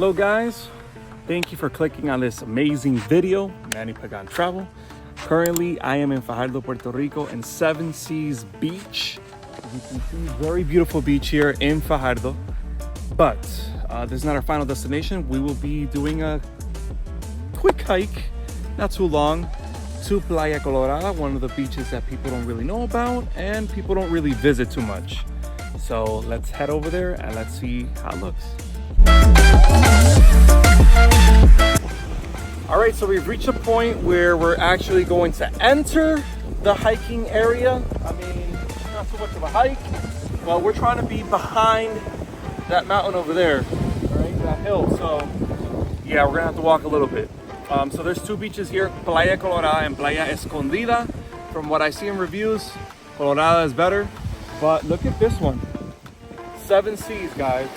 Hello guys, thank you for clicking on this amazing video, Manny Pagan Travel. Currently, I am in Fajardo, Puerto Rico in Seven Seas Beach. As you can see, very beautiful beach here in Fajardo. But this is not our final destination. We will be doing a quick hike, not too long, to Playa Colora, one of the beaches that people don't really know about and people don't really visit too much. So let's head over there and let's see how it looks. All right, so we've reached a point where we're actually going to enter the hiking area. I mean, it's not so much of a hike, but we're trying to be behind that mountain over there, right? That hill. So yeah, we're gonna have to walk a little bit. So there's two beaches here, Playa Colora and Playa Escondida. From what I see in reviews, Colorada is better, but look at this one. Seven Seas, guys.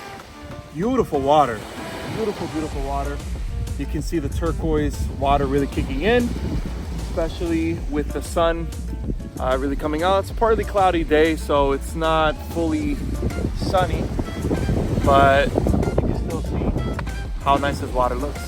Beautiful water, beautiful, beautiful water. You can see the turquoise water really kicking in, especially with the sun really coming out. It's a partly cloudy day, so it's not fully sunny, but you can still see how nice this water looks.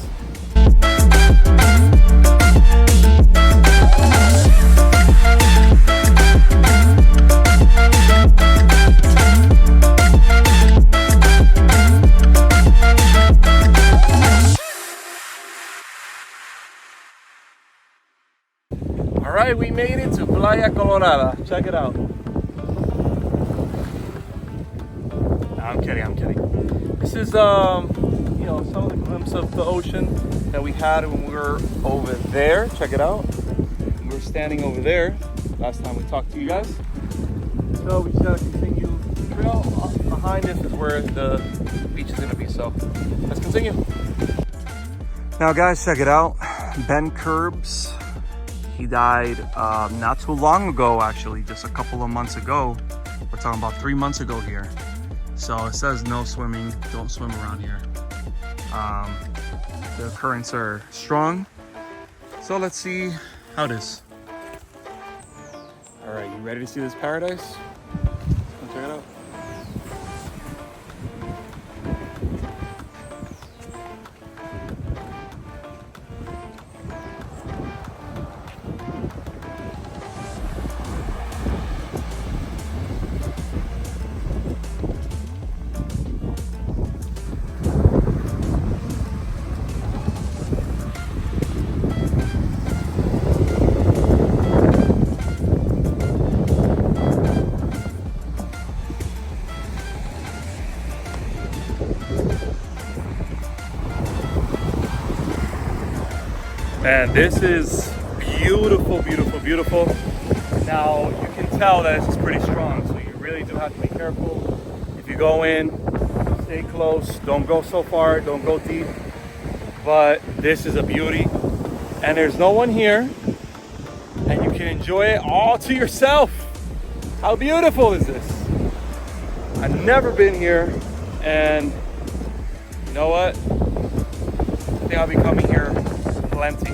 All right, we made it to Playa Colorada. Check it out. No, I'm kidding. This is, you know, some of the glimpse of the ocean that we had when we were over there. Check it out. We were standing over there last time we talked to you guys. So we just gotta continue the trail. Behind us is where the beach is gonna be. So let's continue. Now, guys, check it out. Ben Curbs. He died not too long ago, actually, just a couple of months ago. We're talking about 3 months ago here. So it says no swimming, don't swim around here. The currents are strong. So let's see how it is. All right, you ready to see this paradise? Let's check it out. Man, this is beautiful, beautiful, beautiful. Now, you can tell that this is pretty strong, so you really do have to be careful. If you go in, stay close, don't go so far, don't go deep. But this is a beauty, and there's no one here, and you can enjoy it all to yourself. How beautiful is this? I've never been here, and you know what? I think I'll be coming here plenty.